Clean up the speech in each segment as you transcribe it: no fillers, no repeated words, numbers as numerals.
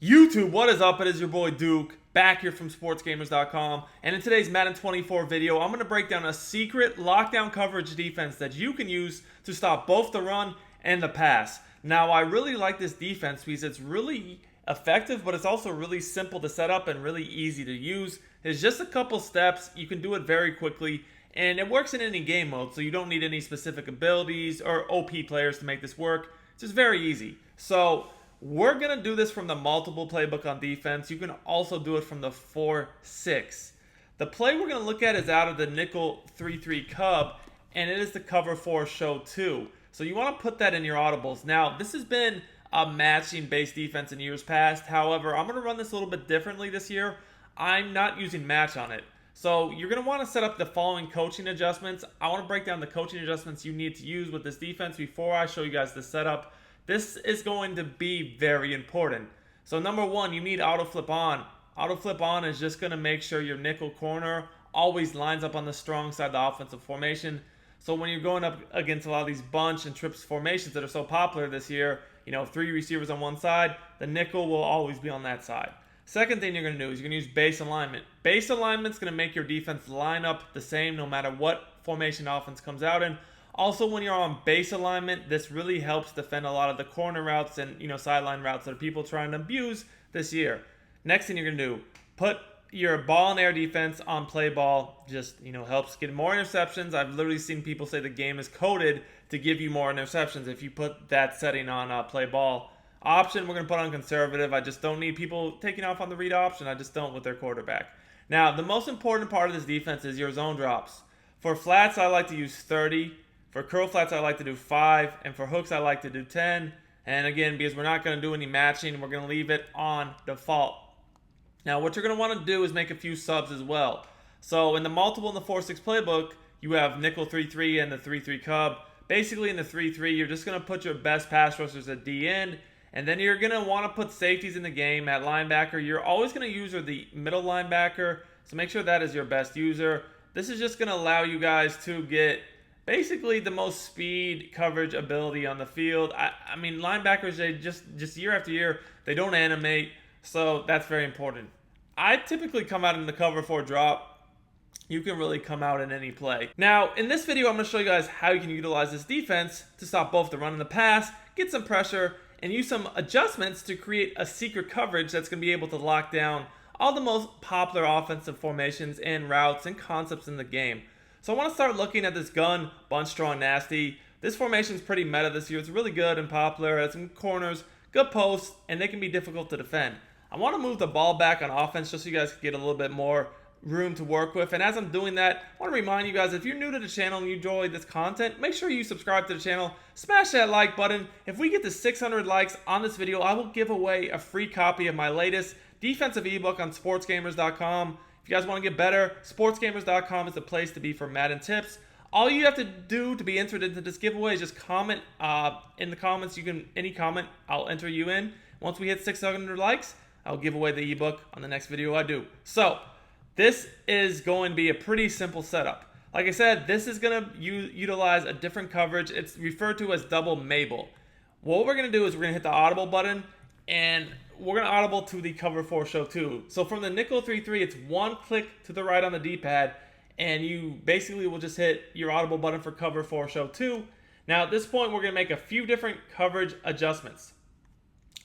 YouTube, what is up? It is your boy Duke, back here from sportsgamers.com, and in today's Madden 24 video, I'm going to break down a secret lockdown coverage defense that you can use to stop both the run and the pass. Now, I really like this defense because it's really effective, but it's also really simple to set up and really easy to use. It's just a couple steps, you can do it very quickly, and it works in any game mode, so you don't need any specific abilities or OP players to make this work. It's just very easy. So we're going to do this from the multiple playbook on defense. You can also do it from the 4-6. The play we're going to look at is out of the nickel 3-3 Cub, and it is the cover 4 show 2. So you want to put that in your audibles. Now, this has been a matching-based defense in years past. However, I'm going to run this a little bit differently this year. I'm not using match on it. So you're going to want to set up the following coaching adjustments. I want to break down the coaching adjustments you need to use with this defense before I show you guys the setup. This is going to be very important. So number one, you need auto flip on. Auto flip on is just going to make sure your nickel corner always lines up on the strong side of the offensive formation. So when you're going up against a lot of these bunch and trips formations that are so popular this year, 3 receivers on one side, the nickel will always be on that side. Second thing you're going to do is you're going to use base alignment. Base alignment is going to make your defense line up the same no matter what formation offense comes out in. Also, when you're on base alignment, this really helps defend a lot of the corner routes and sideline routes that are people trying to abuse this year. Next thing you're going to do, put your ball and air defense on play ball. Just helps get more interceptions. I've literally seen people say the game is coded to give you more interceptions if you put that setting on play ball. Option, we're going to put on conservative. I just don't need people taking off on the read option. I just don't with their quarterback. Now, the most important part of this defense is your zone drops. For flats, I like to use 30. For curl flats, I like to do 5, and for hooks, I like to do 10. And again, because we're not going to do any matching, we're going to leave it on default. Now, what you're going to want to do is make a few subs as well. So in the multiple and the 4-6 playbook, you have nickel 3-3 and the 3-3 Cub. Basically, in the 3-3, you're just going to put your best pass rushers at D end, and then you're going to want to put safeties in the game at linebacker. You're always going to use the middle linebacker, so make sure that is your best user. This is just going to allow you guys to get basically the most speed coverage ability on the field. I mean, linebackers, they just year after year, they don't animate, so that's very important. I typically come out in the cover 4 drop. You can really come out in any play. Now, in this video, I'm going to show you guys how you can utilize this defense to stop both the run and the pass, get some pressure, and use some adjustments to create a secret coverage that's going to be able to lock down all the most popular offensive formations and routes and concepts in the game. So I want to start looking at this gun, bunch, strong, nasty. This formation is pretty meta this year. It's really good and popular. It has some corners, good posts, and they can be difficult to defend. I want to move the ball back on offense just so you guys can get a little bit more room to work with. And as I'm doing that, I want to remind you guys, if you're new to the channel and you enjoy this content, make sure you subscribe to the channel. Smash that like button. If we get to 600 likes on this video, I will give away a free copy of my latest defensive ebook on sportsgamers.com. If you guys want to get better, sportsgamers.com is the place to be for Madden tips. All you have to do to be entered into this giveaway is just comment in the comments. Any comment, I'll enter you in. Once we hit 600 likes, I'll give away the ebook on the next video I do. So this is going to be a pretty simple setup. Like I said, this is going to utilize a different coverage. It's referred to as double Mabel. What we're going to do is we're going to hit the audible button, and we're going to audible to the cover 4 show 2. So from the nickel 3-3, it's one click to the right on the D-pad, and you basically will just hit your audible button for cover 4 show 2. Now at this point, we're going to make a few different coverage adjustments.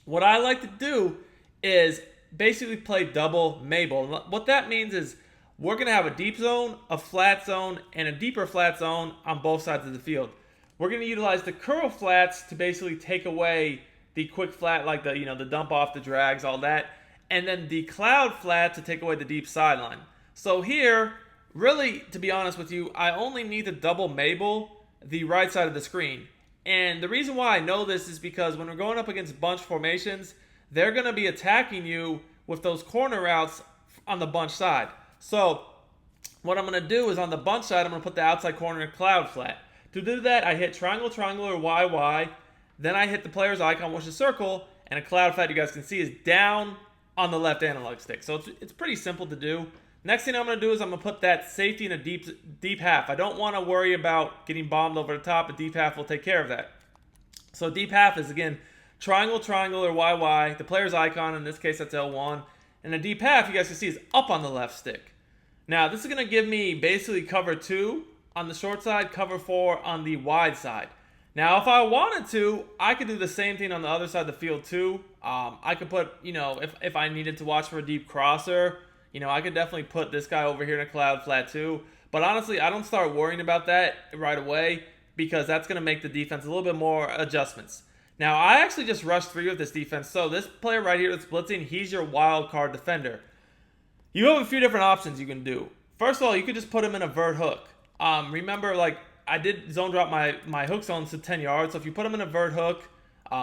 What I like to do is basically play double Mabel. What that means is we're going to have a deep zone, a flat zone, and a deeper flat zone on both sides of the field. We're going to utilize the curl flats to basically take away the quick flat, like the dump off, the drags, all that, and then the cloud flat to take away the deep sideline. So here, really, to be honest with you, I only need to double Mabel the right side of the screen. And the reason why I know this is because when we're going up against bunch formations, they're going to be attacking you with those corner routes on the bunch side. So what I'm going to do is on the bunch side, I'm going to put the outside corner in cloud flat. To do that, I hit triangle, triangle, or YY. Then I hit the player's icon, which is circle, and a cloud flat you guys can see is down on the left analog stick. So it's pretty simple to do. Next thing I'm going to do is I'm going to put that safety in a deep half. I don't want to worry about getting bombed over the top. A deep half will take care of that. So deep half is, again, triangle, triangle, or YY, the player's icon, in this case that's L1, and the deep half, you guys can see, is up on the left stick. Now, this is going to give me basically cover 2 on the short side, cover 4 on the wide side. Now, if I wanted to, I could do the same thing on the other side of the field too. I could put, if I needed to watch for a deep crosser, I could definitely put this guy over here in a cloud flat too. But honestly, I don't start worrying about that right away because that's going to make the defense a little bit more adjustments. Now, I actually just rushed 3 with this defense. So this player right here that's blitzing, he's your wild card defender. You have a few different options you can do. First of all, you could just put him in a vert hook. Remember, I did zone drop my hook zones to 10 yards. So if you put him in a vert hook,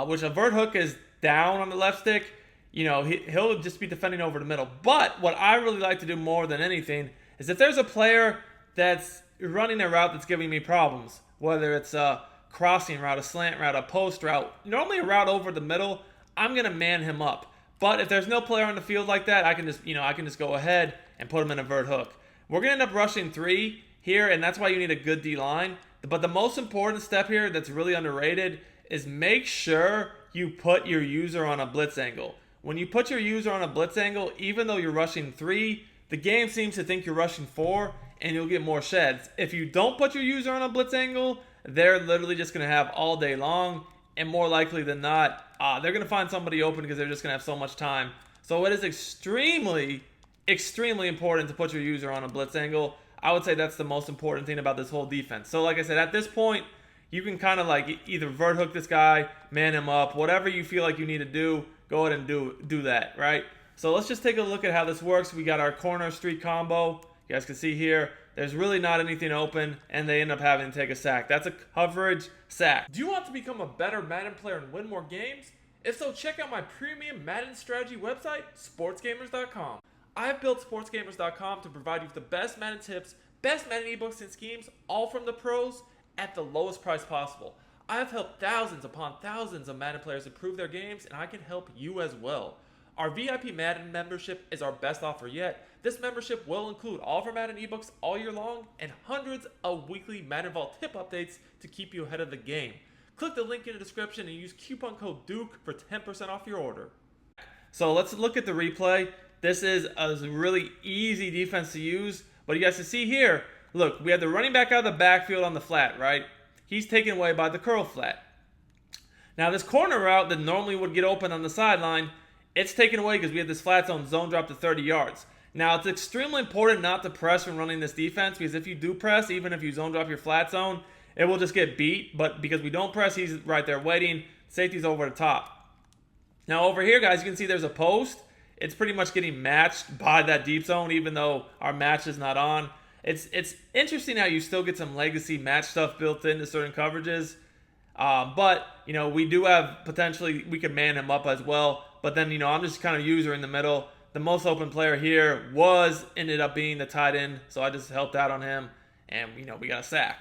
which a vert hook is down on the left stick, he'll just be defending over the middle. But what I really like to do more than anything is if there's a player that's running a route that's giving me problems, whether it's a crossing route, a slant route, a post route, normally a route over the middle, I'm going to man him up. But if there's no player on the field like that, I can just go ahead and put him in a vert hook. We're going to end up rushing 3 here, and that's why you need a good D-line. But the most important step here that's really underrated is make sure you put your user on a blitz angle. When you put your user on a blitz angle, even though you're rushing 3, the game seems to think you're rushing 4, and you'll get more sheds. If you don't put your user on a blitz angle, they're literally just going to have all day long, and more likely than not, they're going to find somebody open because they're just going to have so much time. So it is extremely, extremely important to put your user on a blitz angle. I would say that's the most important thing about this whole defense. So like I said, at this point, you can kind of either vert hook this guy, man him up, whatever you feel like you need to do, go ahead and do that, right? So let's just take a look at how this works. We got our corner street combo. You guys can see here, there's really not anything open, and they end up having to take a sack. That's a coverage sack. Do you want to become a better Madden player and win more games? If so, check out my premium Madden strategy website, sportsgamers.com. I have built sportsgamers.com to provide you with the best Madden tips, best Madden ebooks and schemes, all from the pros at the lowest price possible. I have helped thousands upon thousands of Madden players improve their games, and I can help you as well. Our VIP Madden membership is our best offer yet. This membership will include all of our Madden ebooks all year long and hundreds of weekly Madden Vault tip updates to keep you ahead of the game. Click the link in the description and use coupon code DUKE for 10% off your order. So let's look at the replay. This is a really easy defense to use, but you guys can see here, look, we have the running back out of the backfield on the flat, right? He's taken away by the curl flat. Now this corner route that normally would get open on the sideline, it's taken away because we have this flat zone drop to 30 yards. Now it's extremely important not to press when running this defense, because if you do press, even if you zone drop your flat zone, it will just get beat. But because we don't press, he's right there waiting. Safety's over the top. Now over here, guys, you can see there's a post. It's pretty much getting matched by that deep zone, even though our match is not on. It's interesting how you still get some legacy match stuff built into certain coverages. But, we do have potentially, we could man him up as well. But then, I'm just kind of user in the middle. The most open player here ended up being the tight end. So I just helped out on him. And, we got a sack.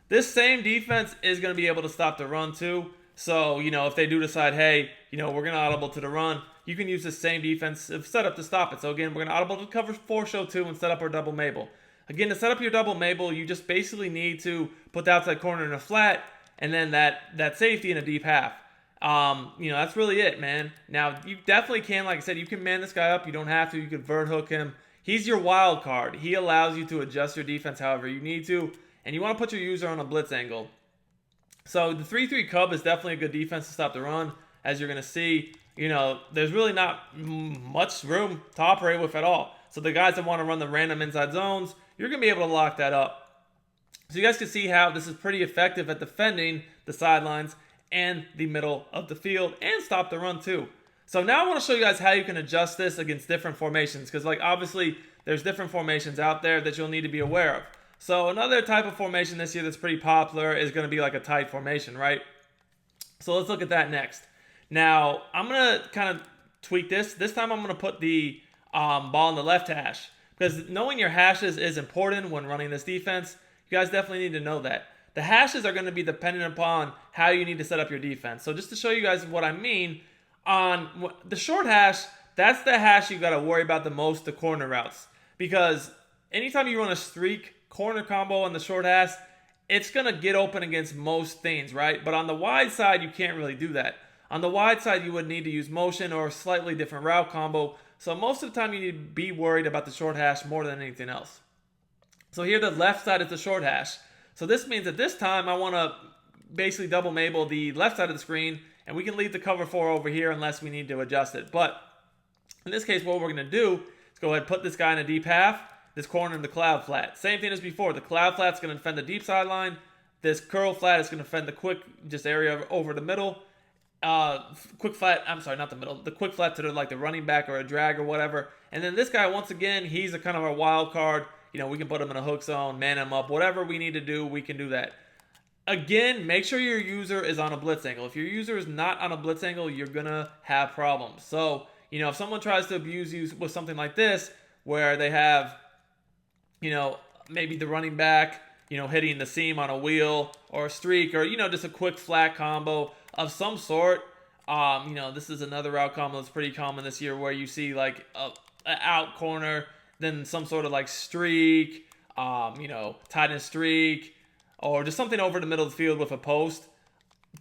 This same defense is going to be able to stop the run too. So, if they do decide, hey, we're going to audible to the run, you can use the same defensive setup to stop it. So again, we're going to audible to cover 4 show 2 and set up our double Mabel. Again, to set up your double Mabel, you just basically need to put the outside corner in a flat and then that safety in a deep half. That's really it, man. Now, you definitely can, like I said, you can man this guy up. You don't have to. You could vert hook him. He's your wild card. He allows you to adjust your defense however you need to. And you want to put your user on a blitz angle. So the 3-3 Cub is definitely a good defense to stop the run. As you're going to see, there's really not much room to operate with at all. So the guys that want to run the random inside zones, you're going to be able to lock that up. So you guys can see how this is pretty effective at defending the sidelines and the middle of the field and stop the run too. So now I want to show you guys how you can adjust this against different formations, because obviously there's different formations out there that you'll need to be aware of. So another type of formation this year that's pretty popular is going to be like a tight formation, right? So let's look at that next. Now I'm going to kind of tweak this. This time I'm going to put the ball in the left hash, because knowing your hashes is important when running this defense. You guys definitely need to know that. The hashes are going to be dependent upon how you need to set up your defense. So just to show you guys what I mean, on the short hash, that's the hash you got to worry about the most, the corner routes. Because anytime you run a streak corner combo on the short hash, it's going to get open against most things, right? But on the wide side, you can't really do that. On the wide side, you would need to use motion or a slightly different route combo. So most of the time, you need to be worried about the short hash more than anything else. So here, the left side is the short hash. So this means that this time, I want to basically double Mabel the left side of the screen, and we can leave the cover 4 over here unless we need to adjust it. But in this case, what we're going to do is go ahead and put this guy in a deep half, this corner in the cloud flat. Same thing as before. The cloud flat's going to defend the deep sideline. This curl flat is going to defend the quick just area over the middle. Quick flat, I'm sorry, not the middle. The quick flat to the running back or a drag or whatever. And then this guy, once again, he's a kind of a wild card. We can put him in a hook zone, man him up, whatever we need to do, we can do that. Again, make sure your user is on a blitz angle. If your user is not on a blitz angle, you're going to have problems. So, if someone tries to abuse you with something like this, where they have, maybe the running back, hitting the seam on a wheel or a streak or, just a quick flat combo of some sort. This is another route combo that's pretty common this year where you see like a out corner, then some sort of like streak, tight end streak, or just something over the middle of the field with a post.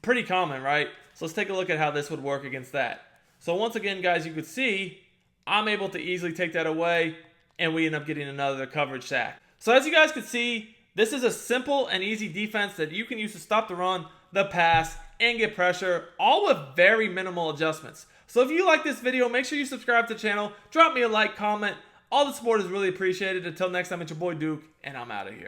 Pretty common, right? So let's take a look at how this would work against that. So once again, guys, you could see I'm able to easily take that away, and we end up getting another coverage sack. So as you guys can see, this is a simple and easy defense that you can use to stop the run, the pass, and get pressure, all with very minimal adjustments. So if you like this video, make sure you subscribe to the channel, drop me a like, comment. All the support is really appreciated. Until next time, it's your boy Duke, and I'm out of here.